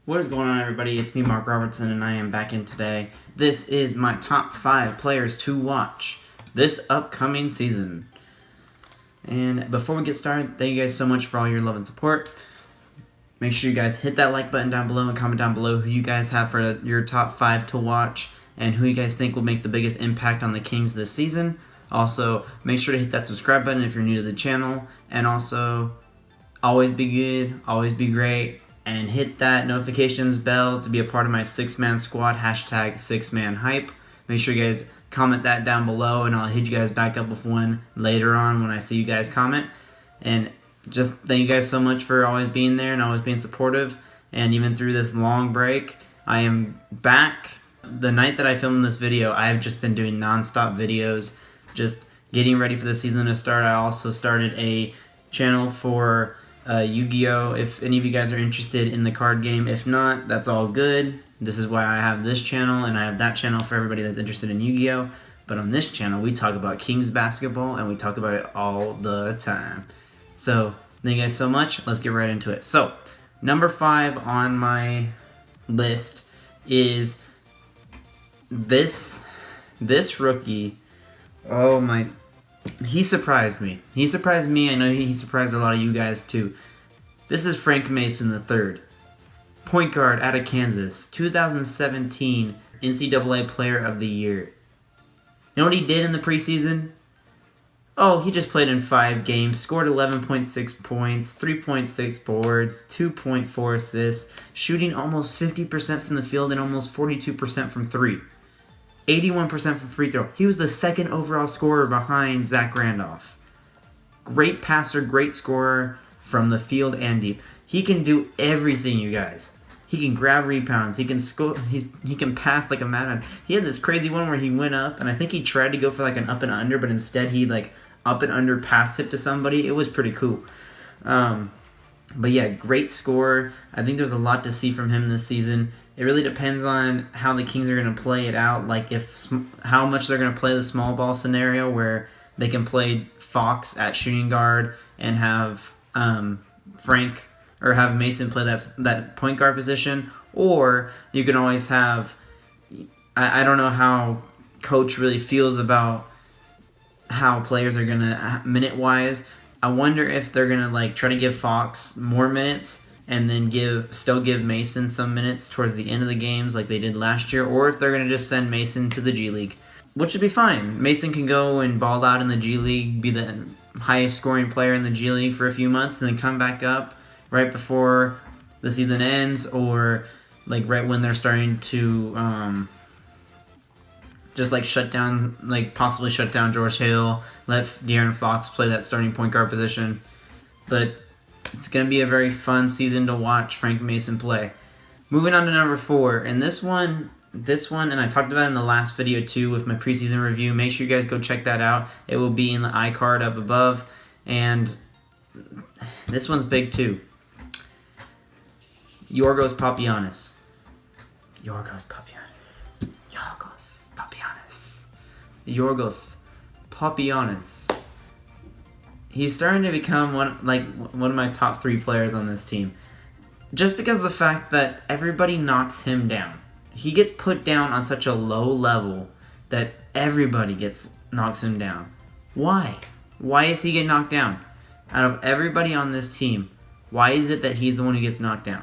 What is going on, everybody? It's me, Mark Robertson, and I am back in today. This is my top 5 players to watch this upcoming season. And before we get started, thank you guys so much for all your love and support. Make sure you guys hit that like button down below and comment down below who you guys have for your top 5 to watch and who you guys think will make the biggest impact on the Kings this season. Also, make sure to hit that subscribe button if you're new to the channel. And also, always be good, always be great. And hit that notifications bell to be a part of my 6-man squad, hashtag 6manhype. Make sure you guys comment that down below, and I'll hit you guys back up with one later on when I see you guys comment. And just thank you guys so much for always being there and always being supportive. And even through this long break, I am back. The night that I filmed this video, I have just been doing non-stop videos, just getting ready for the season to start. I also started a channel for Yugioh, if any of you guys are interested in the card game. If not, that's all good. This is why I have this channel, and I have that channel for everybody that's interested in Yu-Gi-Oh! But on this channel, we talk about Kings basketball, and we talk about it all the time. So, thank you guys so much. Let's get right into it. So, number 5 on my list is this rookie. Oh my... He surprised me. He surprised me. I know he surprised a lot of you guys too. This is Frank Mason III. Point guard out of Kansas. 2017 NCAA Player of the Year. You know what he did in the preseason? Oh, he just played in 5 games. Scored 11.6 points, 3.6 boards, 2.4 assists. Shooting almost 50% from the field and almost 42% from 3. 81% from free throw. He was the 2nd overall scorer behind Zach Randolph. Great passer, great scorer from the field and deep. He can do everything, you guys. He can grab rebounds. He can score. He can pass like a madman. He had this crazy one where he went up, and I think he tried to go for like an up and under, but instead he like up and under pass tip to somebody. It was pretty cool. But yeah, great scorer. I think there's a lot to see from him this season. It really depends on how the Kings are going to play it out, like how much they're going to play the small ball scenario where they can play Fox at shooting guard and have Frank or have Mason play that point guard position, or you can always have. I don't know how coach really feels about how players are going to minute wise. I wonder if they're going to like try to give Fox more minutes and then still give Mason some minutes towards the end of the games like they did last year, or if they're going to just send Mason to the G League, which would be fine. Mason can go and ball out in the G League, be the highest scoring player in the G League for a few months, and then come back up right before the season ends, or like right when they're starting to just like possibly shut down George Hill, let De'Aaron Fox play that starting point guard position. But it's going to be a very fun season to watch Frank Mason play. Moving on to number 4, and this one, and I talked about it in the last video too with my preseason review. Make sure you guys go check that out. It will be in the iCard up above, and this one's big too. Yorgos Papagiannis. Yorgos Papagiannis. Yorgos Papagiannis. Yorgos Papagiannis. He's starting to become one of my top 3 players on this team. Just because of the fact that everybody knocks him down. He gets put down on such a low level that everybody knocks him down. Why? Why is he getting knocked down? Out of everybody on this team, why is it that he's the one who gets knocked down?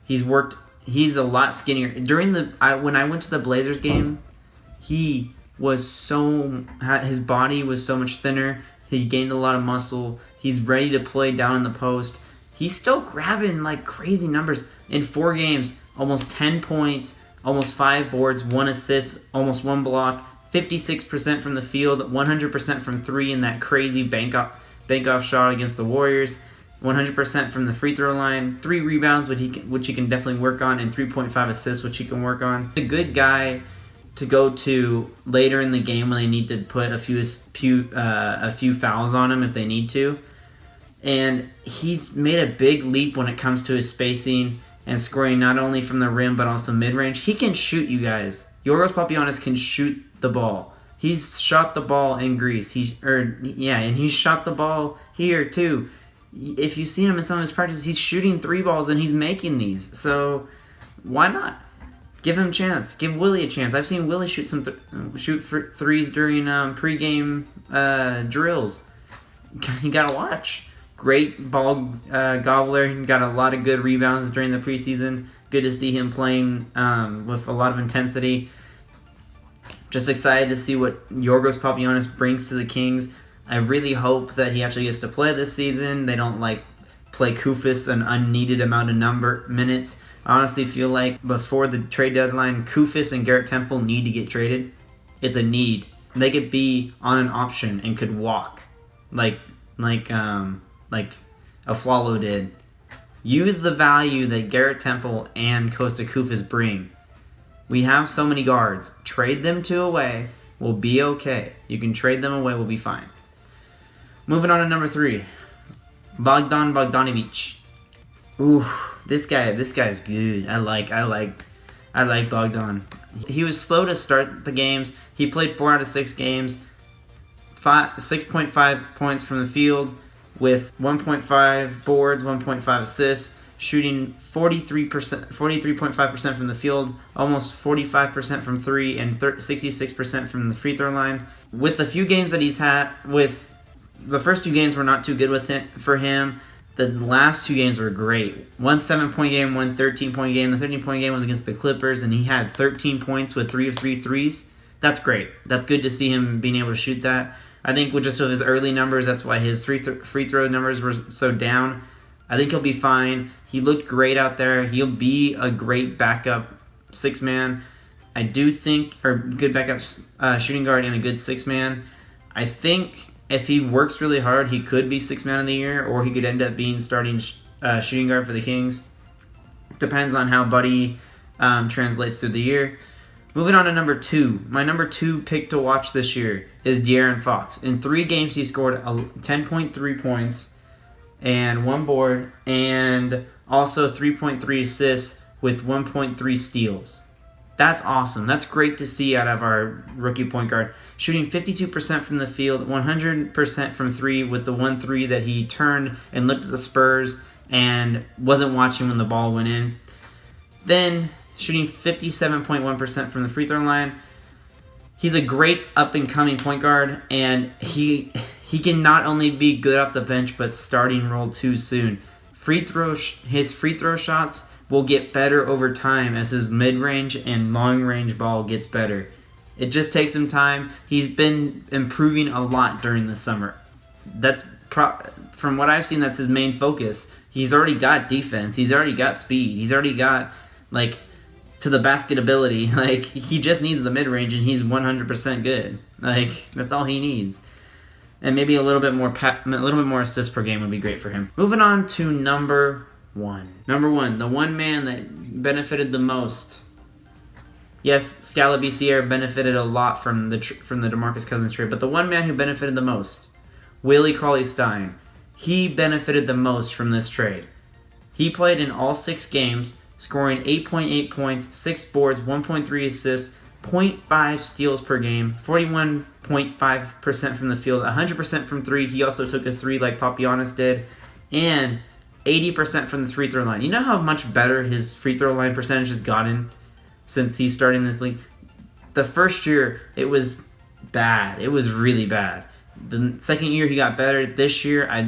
He's a lot skinnier. When I went to the Blazers game, his body was so much thinner. He gained a lot of muscle. He's ready to play down in the post. He's still grabbing like crazy numbers. In 4 games, almost 10 points, almost 5 boards, 1 assist, almost 1 block, 56% from the field, 100% from 3 in that crazy bank off shot against the Warriors, 100% from the free throw line, 3 rebounds, which he can definitely work on, and 3.5 assists, which he can work on. A good guy to go to later in the game when they need to put a few fouls on him if they need to. And he's made a big leap when it comes to his spacing and scoring not only from the rim but also mid-range. He can shoot, you guys. Yorgos Papagiannis can shoot the ball. He's shot the ball in Greece. And he shot the ball here too. if you've seen him in some of his practices, he's shooting 3 balls and he's making these. So why not? Give him a chance. Give Willie a chance. I've seen Willie shoot threes during pregame drills. You gotta watch. Great ball gobbler. He got a lot of good rebounds during the preseason. Good to see him playing with a lot of intensity. Just excited to see what Yorgos Papagiannis brings to the Kings. I really hope that he actually gets to play this season. They don't play Koufos an unneeded amount of minutes. I honestly feel like before the trade deadline, Koufos and Garrett Temple need to get traded. It's a need. They could be on an option and could walk, like Aflalo did. Use the value that Garrett Temple and Costa Koufos bring. We have so many guards. Trade them to away. We'll be okay. You can trade them away. We'll be fine. Moving on to number 3, Bogdan Bogdanovich. Ooh, this guy is good. I like Bogdan. He was slow to start the games. He played 4 out of 6 games. 6.5 points from the field with 1.5 boards, 1.5 assists, shooting 43.5% from the field, almost 45% from 3, and 66% from the free throw line. With the few games that he's had, the first 2 games were not too good for him. The last 2 games were great. One 7-point game, one 13-point game. The 13-point game was against the Clippers, and he had 13 points with 3 of 3 threes. That's great. That's good to see him being able to shoot that. I think with his early numbers, that's why his free throw numbers were so down. I think he'll be fine. He looked great out there. He'll be a great backup 6-man. I do think, or good backup shooting guard and a good 6-man. I think if he works really hard, he could be 6-man of the year, or he could end up being starting shooting guard for the Kings. Depends on how Buddy translates through the year. Moving on to number 2. My number 2 pick to watch this year is De'Aaron Fox. In 3 games, he scored 10.3 points and 1 board, and also 3.3 assists with 1.3 steals. That's awesome. That's great to see out of our rookie point guard. Shooting 52% from the field, 100% from 3 with the 1 3 that he turned and looked at the Spurs and wasn't watching when the ball went in. Then shooting 57.1% from the free throw line. He's a great up-and-coming point guard, and he can not only be good off the bench, but starting role too soon. His free throw shots will get better over time as his mid-range and long-range ball gets better. It just takes him time. He's been improving a lot during the summer. From what I've seen, that's his main focus. He's already got defense. He's already got speed. He's already got, to the basket ability. He just needs the mid-range, and he's 100% good. That's all he needs. And maybe a little bit more assists per game would be great for him. Moving on to number 1. Number 1, the one man that benefited the most. Yes, Skal Labissiere benefited a lot from the DeMarcus Cousins trade, but the one man who benefited the most, Willie Cauley-Stien, he benefited the most from this trade. He played in all 6 games, scoring 8.8 points, 6 boards, 1.3 assists, 0.5 steals per game, 41.5% from the field, 100% from 3. He also took a 3 like Papagiannis did, and 80% from the free throw line. You know how much better his free throw line percentage has gotten since he started in this league? The first year, it was bad. It was really bad. The second year, he got better. This year, I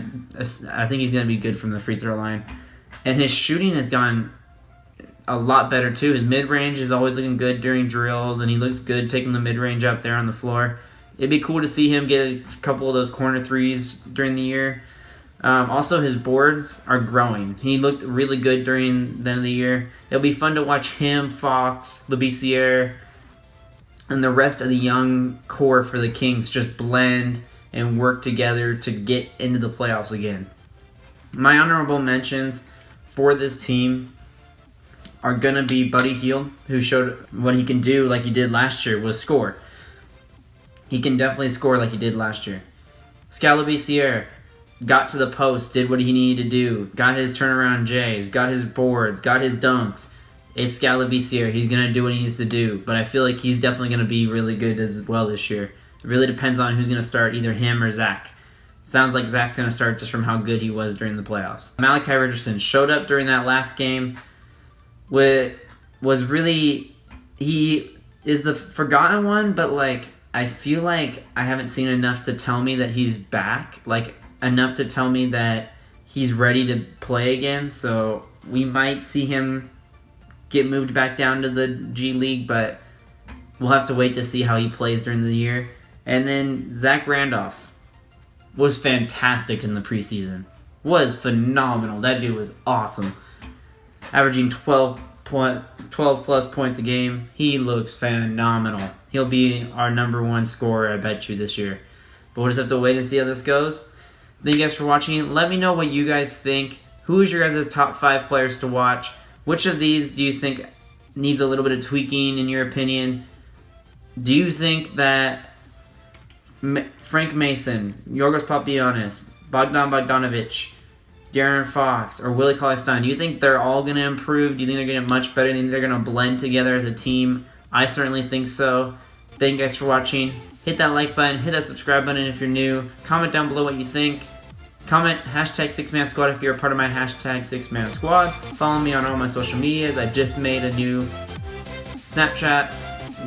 think he's going to be good from the free throw line. And his shooting has gone a lot better, too. His mid-range is always looking good during drills, and he looks good taking the mid-range out there on the floor. It'd be cool to see him get a couple of those corner threes during the year. Also, his boards are growing. He looked really good during the end of the year. It'll be fun to watch him, Fox, Labissiere, and the rest of the young core for the Kings just blend and work together to get into the playoffs again. My honorable mentions for this team are going to be Buddy Hield, who showed what he can do like he did last year, was score. He can definitely score like he did last year. Skal Labissiere got to the post, did what he needed to do, got his turnaround J's, got his boards, got his dunks. It's Skal Labissiere. He's going to do what he needs to do, but I feel like he's definitely going to be really good as well this year. It really depends on who's going to start, either him or Zach. Sounds like Zach's going to start just from how good he was during the playoffs. Malachi Richardson showed up during that last game. He is the forgotten one, but like I feel like I haven't seen enough to tell me that he's back, like enough to tell me that he's ready to play again. So we might see him get moved back down to the G League, but we'll have to wait to see how he plays during the year. And then Zach Randolph was fantastic in the preseason. Was phenomenal. That dude was awesome. Averaging 12 plus points a game. He looks phenomenal. He'll be our #1 scorer, I bet you, this year. But we'll just have to wait and see how this goes. Thank you guys for watching. Let me know what you guys think. Who is your guys' top 5 players to watch? Which of these do you think needs a little bit of tweaking in your opinion? Do you think that Frank Mason, Yorgos Papagiannis, Bogdan Bogdanovich, Darren Fox, or Willie Cauley-Stien, do you think they're all going to improve? Do you think they're going to get much better? Do you think they're going to blend together as a team? I certainly think so. Thank you guys for watching. Hit that like button. Hit that subscribe button if you're new. Comment down below what you think. Comment #6man squad if you're a part of my #6man squad. Follow me on all my social medias. I just made a new Snapchat,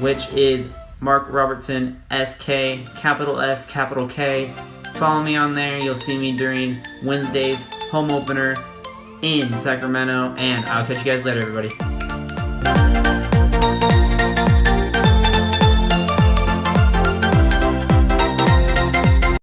which is MarcRobertsonSK, capital S, capital K. Follow me on there. You'll see me during Wednesday's home opener in Sacramento. And I'll catch you guys later, everybody.